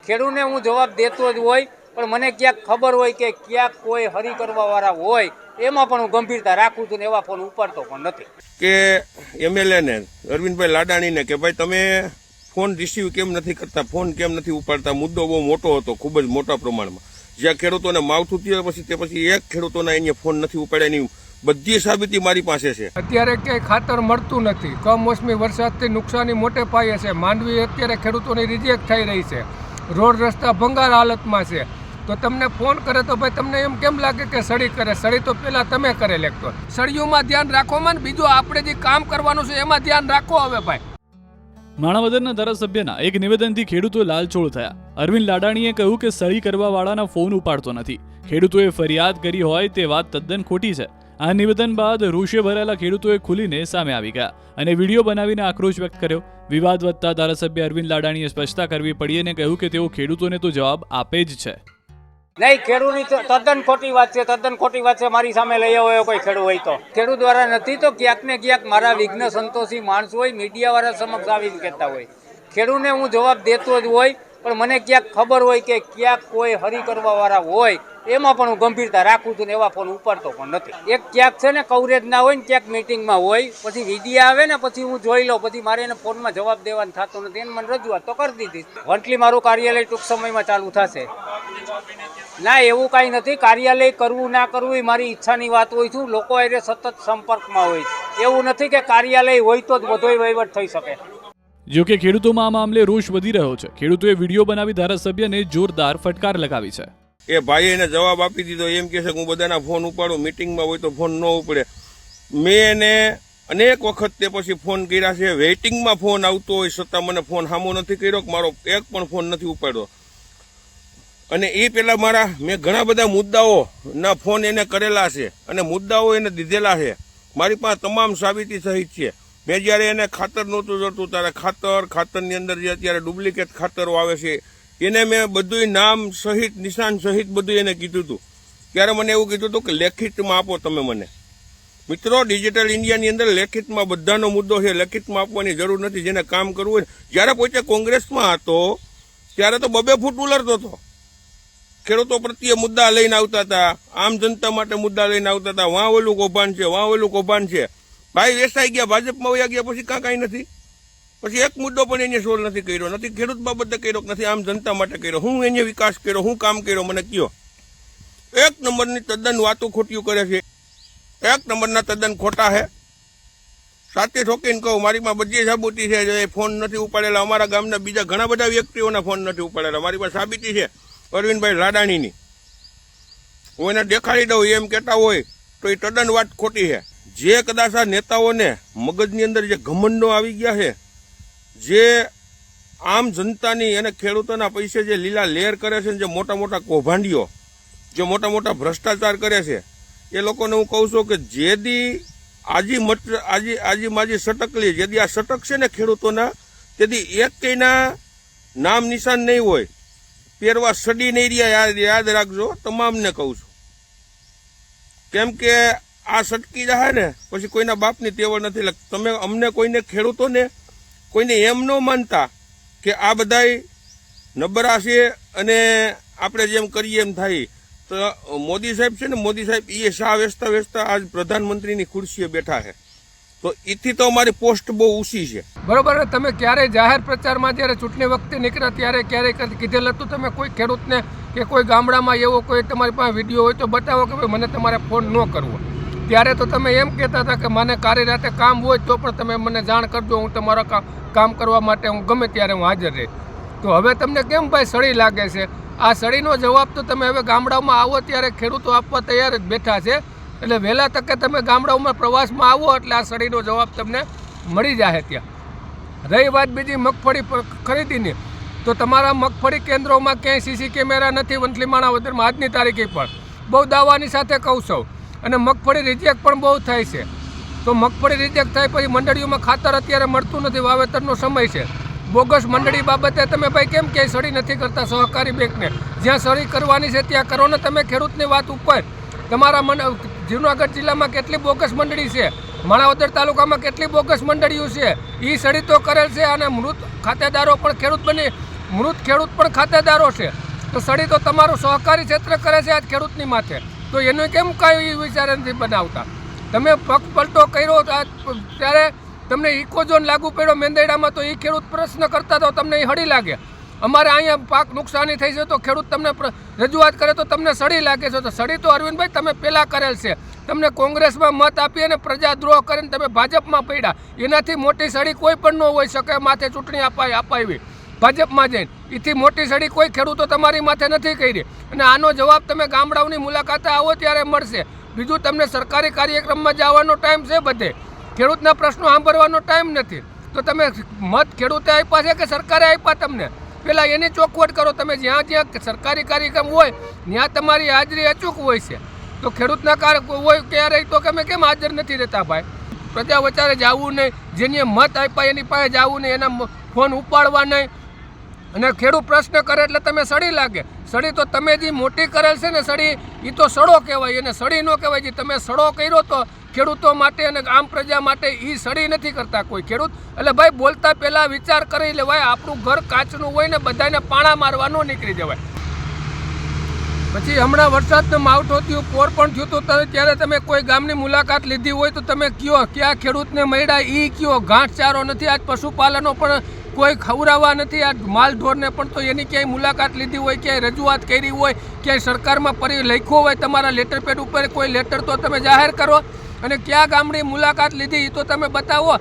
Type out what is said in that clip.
ખેડૂતને હું જવાબ દેતો જ હોય, પણ મને ક્યાંક ખબર હોય કે ક્યાંક કોઈ હરી કરવાવાળા હોય એમાં પણ હું ગંભીરતા રાખું છું ને એવા ફોન ઉપાડતો પણ નથી. કે એમએલએ ને અરવિંદભાઈ લાડાણીને કે ભાઈ તમે ફોન રિસીવ કેમ નથી કરતા, ફોન કેમ નથી ઉપાડતા. મુદ્દો બહુ મોટો હતો, ખૂબ જ મોટા પ્રમાણમાં. જ્યાં ખેડૂતોને માવઠું થયું પછી એક ખેડૂતોના અહીંયા ફોન નથી ઉપાડ્યા, એની બધી સાબિતી મારી પાસે છે. અત્યારે ક્યાંય ખાતર મળતું નથી, કમોસમી વરસાદથી નુકસાની મોટે પાયે છે. માંડવી અત્યારે ખેડૂતોની રિજેક્ટ થઈ રહી છે, રોડ રસ્તા ભંગાર હાલતમાં છે. તો તમને ફોન કરે તો ભાઈ તમને એમ કેમ લાગે કે સળી કરે? સળી તો પેલા તમે કરે લેખતો. સળીઓમાં ધ્યાન રાખોમાં ને બીજું આપણે જે કામ કરવાનું છે એમાં ધ્યાન રાખો. હવે ભાઈ માણાવદરના ધારાસભ્યના એક નિવેદનથી ખેડૂતો લાલચોળ થયા. અરવિંદ લાડાણીએ કહ્યું કે સળી કરવાવાળાના ફોન ઉપાડતો નથી. ખેડૂતોએ ફરિયાદ કરી હોય તે વાત તદ્દન ખોટી છે. આ નિવેદન બાદ રોષે ભરાયેલા ખેડૂતોએ ખુલીને સામે આવી ગયા અને વિડીયો બનાવીને આક્રોશ વ્યક્ત કર્યો. વિવાદ વધતા ધારાસભ્ય અરવિંદ લાડાણીએ સ્પષ્ટતા કરવી પડી અને કહ્યું કે તેઓ ખેડૂતોને તો જવાબ આપે જ છે. નહીં, ખેડૂતની તદ્દન ખોટી વાત છે, તદ્દન ખોટી વાત છે. મારી સામે લઈ આવ્યો કોઈ ખેડૂત હોય તો ખેડૂત દ્વારા નથી, તો ક્યાંક ને ક્યાંક મારા વિઘ્ન સંતોષી માણસો હોય, મીડિયાવાળા સમક્ષ આવીને કહેતા હોય. ખેડૂતને હું જવાબ દેતો જ હોય, પણ મને ક્યાંક ખબર હોય કે ક્યાંક કોઈ હરી કરવાવાળા હોય એમાં પણ હું ગંભીરતા રાખું છું ને એવા ફોન ઉપાડતો પણ નથી. એક ક્યાંક છે ને કવરેજ ના હોય ને ક્યાંક મિટિંગમાં હોય, પછી વિડીયો આવે ને પછી હું જોઈ લઉં, પછી મારે એને ફોનમાં જવાબ દેવાનું થતો નથી. એને મને રજૂઆત તો કરી દીધી. વંટલી મારું કાર્યાલય ટૂંક સમયમાં ચાલુ થશે. ના, એવું કાંઈ નથી. કાર્યાલય કરવું ના કરવું એ મારી ઈચ્છાની વાત હોય છું. લોકો એ સતત સંપર્કમાં હોય, એવું નથી કે કાર્યાલય હોય તો જ બધો વહીવટ થઈ શકે. જો કે ખેડૂતોમાં આ મામલે રોષ વધી રહ્યો છે. ખેડૂતોએ વિડીયો બનાવી ધારાસભ્યને જોરદાર ફટકાર લગાવી છે. એ ભાઈએ એને જવાબ આપી દીધો. એમ કહે છે કે હું બધાના ફોન ઉપાડું, મિટિંગમાં હોય તો ફોન ન ઉપડે. મેં એને અનેક વખત તે પછી ફોન કર્યા છે. વેઇટિંગમાં ફોન આવતો હોય છતાં મને ફોન સામો નથી કર્યો, મારો એક પણ ફોન નથી ઉપાડ્યો. અને એ પેલા મેં ઘણા બધા મુદ્દાઓના ફોન એને કરેલા છે અને મુદ્દાઓ એને દીધેલા છે. મારી પાસે તમામ સાબિતી સહિત છે. મેં જ્યારે એને ખાતર નહોતું જોતું ત્યારે ખાતરની અંદર જે અત્યારે ડુપ્લિકેટ ખાતરો આવે છે એને મેં બધું નામ સહિત નિશાન સહિત બધું એને કીધું હતું. ત્યારે મને એવું કીધું હતું કે લેખિતમાં આપો તમે મને. મિત્રો, ડિજિટલ ઇન્ડિયાની અંદર લેખિતમાં બધાનો મુદ્દો છે, લેખિતમાં આપવાની જરૂર નથી. જેને કામ કરવું હોય, જ્યારે પોતે કોંગ્રેસમાં હતો ત્યારે તો 2 ફૂટ ઉલરતો હતો. ખેડૂતો પ્રત્યે મુદ્દા લઈને આવતા હતા, આમ જનતા માટે મુદ્દા લઈને આવતા હતા. વાં ઓલું કૌભાંડ છે, વાં ઓલું કૌભાંડ છે. ભાઈ વેસાઈ ગયા, ભાજપમાં વયા ગયા પછી કાંઈ નથી. પછી એક મુદ્દો પણ એને સોલ્વ નથી કર્યો, નથી ખેડૂત બાબતે કર્યો, નથી આમ જનતા માટે કર્યો. હું એને વિકાસ કર્યો, હું કામ કર્યો, મને કયો. એક નંબરની તદ્દન વાતો ખોટીઓ કરે છે, એક નંબરના તદ્દન ખોટા છે. સાથે ઠોકીને કહું, મારી પાસે બધી સાબિતી છે. ફોન નથી ઉપાડેલા. અમારા ગામના બીજા ઘણા બધા વ્યક્તિઓના ફોન નથી ઉપાડેલા. મારી પાસે સાબિતી છે અરવિંદભાઈ લાડાણીની. હું એને દેખાડી દઉં એમ કહેતા હોય તો એ તદ્દન વાત ખોટી છે. જે કદાચ આ નેતાઓને મગજની અંદર જે ઘમંડો આવી ગયા છે, જે આમ જનતાની અને ખેડૂતોના પૈસે જે લીલા લેર કરે છે, જે મોટા મોટા કૌભાંડીઓ, જે મોટા મોટા ભ્રષ્ટાચાર કરે છે, એ લોકોને હું કહું છું કે જેદી આજી માજી સટકલી, જેદી આ સટક છે ને ખેડૂતોના, તેથી એક કઈના નામ નિશાન નહીં હોય, પહેરવા સડી નહીં રહ્યા. યાદ રાખજો, તમામને કહું છું. કેમ કે આ સટકી જાય ને પછી કોઈના બાપની તેવડ નથી. તમે અમને કોઈને ખેડૂતોને કોઈને એમ ન માનતા કે આ બધાય નબળા છે અને આપણે જેમ કરીએ એમ થાય. તો મોદી સાહેબ છે ને, મોદી સાહેબ એ શા વેચતા આજ પ્રધાનમંત્રીની ખુરશીએ બેઠા છે. તો એથી તો અમારી પોસ્ટ બહુ ઊંચી છે. બરોબર. તમે ક્યારે જાહેર પ્રચારમાં જ્યારે ચૂંટણી વખતે નીકળ્યા ત્યારે ક્યારેય કીધેલ હતું તમે કોઈ ખેડૂતને કે કોઈ ગામડામાં એવો કોઈ તમારી પાસે વિડીયો હોય તો બતાવો કે ભાઈ મને તમારે ફોન ન કરવો? ત્યારે તો તમે એમ કહેતા હતા કે મને કારી રાતે કામ હોય તો પણ તમે મને જાણ કરજો, હું તમારા કામ કરવા માટે હું ગમે ત્યારે હું હાજર રહીશ. તો હવે તમને કેમ ભાઈ સળી લાગે છે? આ સળીનો જવાબ તો તમે હવે ગામડાઓમાં આવો ત્યારે ખેડૂતો આપવા તૈયાર જ બેઠા છે. એટલે વહેલા તકે તમે ગામડાઓમાં પ્રવાસમાં આવો એટલે આ સળીનો જવાબ તમને મળી જાય. ત્યાં રહી વાત બીજી મગફળી ખરીદીની, તો તમારા મગફળી કેન્દ્રોમાં ક્યાંય સીસી કેમેરા નથી. વંથલી માણાવદરમાં આજની તારીખે પણ બહુ દાવાની સાથે કહું છું. અને મગફળી રિજેક્ટ પણ બહુ થાય છે. તો મગફળી રિજેક્ટ થાય પછી મંડળીઓમાં ખાતર અત્યારે મળતું નથી, વાવેતરનો સમય છે. બોગસ મંડળી બાબતે તમે ભાઈ કેમ ક્યાંય સળી નથી કરતા? સહકારી બેંકને જ્યાં સળી કરવાની છે ત્યાં કરો ને. તમે ખેડૂતની વાત ઉપર તમારા જૂનાગઢ જિલ્લામાં કેટલી બોગસ મંડળી છે, માણાવદર તાલુકામાં કેટલી બોગસ મંડળીઓ છે, એ સળી તો કરેલ છે. અને મૃત ખાતેદારો પણ ખેડૂત બની મૃત ખેડૂત પણ ખાતેદારો છે, તો સડી તો તમારું સહકારી ક્ષેત્ર કરે છે આજ ખેડૂતની માથે, તો એનું કેમ કાંઈ વિચાર નથી બનાવતા? તમે પગ પલટો કર્યો ત્યારે તમને ઇકોઝોન લાગુ પડ્યો મેંદરડામાં, તો એ ખેડૂત પ્રશ્ન કરતા તો તમને એ હળી લાગે. અમારે અહીંયા પાક નુકસાની થઈ છે તો ખેડૂત તમને રજૂઆત કરે તો તમને સડી લાગે છે. તો સડી તો અરવિંદભાઈ તમે પહેલાં કરેલ છે. તમને કોંગ્રેસમાં મત આપી અને પ્રજાદ્રોહ કરીને તમે ભાજપમાં પડ્યા, એનાથી મોટી સડી કોઈ પણ ન હોઈ શકે. માથે ચૂંટણી અપાવી ભાજપમાં જઈને, એથી મોટી સડી કોઈ ખેડૂતો તમારી માથે નથી કરી. અને આનો જવાબ તમે ગામડાઓની મુલાકાતે આવો ત્યારે મળશે. બીજું તમને સરકારી કાર્યક્રમમાં જવાનો ટાઈમ છે, બધે ખેડૂતના પ્રશ્નો સાંભળવાનો ટાઈમ નથી. તો તમે મત ખેડૂતે આપ્યા છે કે સરકારે આપ્યા તમને? પહેલાં એની ચોખવટ કરો. તમે જ્યાં જ્યાં સરકારી કાર્યક્રમ હોય ત્યાં તમારી હાજરી અચૂક હોય છે, તો ખેડૂતના હોય ક્યારે તો તમે કેમ હાજર નથી રહેતા ભાઈ? પ્રજા વચારે જવું નહીં, જેને મત આપ્યા એની પાસે જવું નહીં, એના ફોન ઉપાડવા નહીં. અને ખેડૂત પ્રશ્ન કરે એટલે તમે સડી લાગે. સડી તો તમે જે મોટી કરેલ છે ને સડી, એ તો સડો કહેવાય, એને સડી ન કહેવાય. જે તમે સડો કર્યો તો ખેડૂતો માટે અને આમ પ્રજા માટે, એ સડી નથી કરતા કોઈ ખેડૂત. એટલે ભાઈ બોલતા પહેલાં વિચાર કરી લેવાય. આપણું ઘર કાચનું હોય ને બધાને પાણા મારવા ન નીકળી જવાય. પછી હમણાં વરસાદનું માવઠું થયું, પોર પણ થયું હતું, ત્યારે તમે કોઈ ગામની મુલાકાત લીધી હોય તો તમે કયો ક્યાં ખેડૂતને મળ્યા એ કયો. ઘાસચારો નથી, આજ પશુપાલનો પણ કોઈ ખવડાવવા નથી, આ માલ ઢોરને પણ. તો એની ક્યાંય મુલાકાત લીધી હોય, ક્યાંય રજૂઆત કરી હોય, ક્યાંય સરકારમાં લખ્યો હોય તમારા લેટર પેડ ઉપર કોઈ લેટર, તો તમે જાહેર કરો. અને ક્યાં ગામની મુલાકાત લીધી એ તો તમે બતાવો.